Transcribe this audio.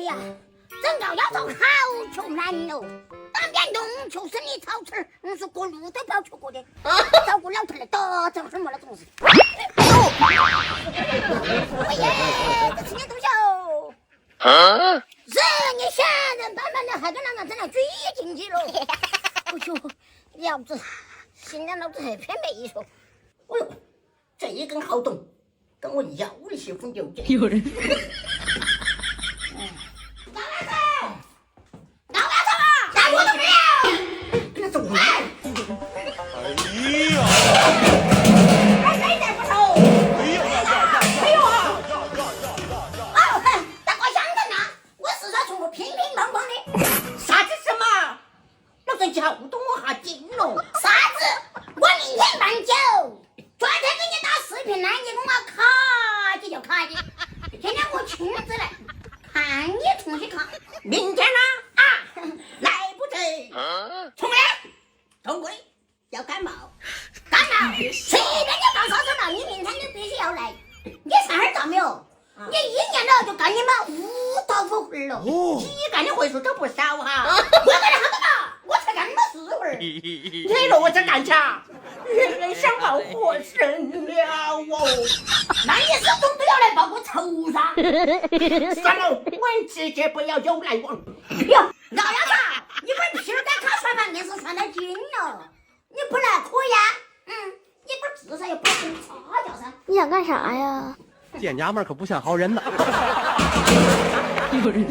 呀，整个丫头好穷难哦，当边农求生的草吃，是过路都不要去过的，照顾老头来多整什么那种事。哎呦，哎呀，这吃点东西哦。人你现在慢慢的还跟那个真的追进去了。哎呦，老子现在老子还偏没说。哎呦，这一根好懂，跟我要的媳妇有劲。有人。老丫头，老丫头啊，打我都没有。这怎么办？哎呀！还谁在不收？没有啊！没有啊！哦，大哥想着呢，我四川从我乒乒乓乓的。啥子什么？老子叫不懂我哈劲了。啥子？我明天办酒，昨天给你打视频呢，你跟我卡起就卡起，今天我亲自来看你重新卡。明天呢？啊，来不及。重来，重归要感冒，感冒随便你放烧着了，你明天你必须要来。你啥儿到没有？你一年了就干你们5到5回了，你干的回数都不少哈。我干了好多嘛，我才干你们4回。你了我这干啥？原来想报活神了哦！那你始终都要来报个仇噻。算了，我们直接不要有来往。哟，老丫头，你把皮儿在卡算盘硬是算得紧了，你不来可以啊？你不至少也不能擦掉噻。你想干啥呀？见娘们可不像好人呐。有人。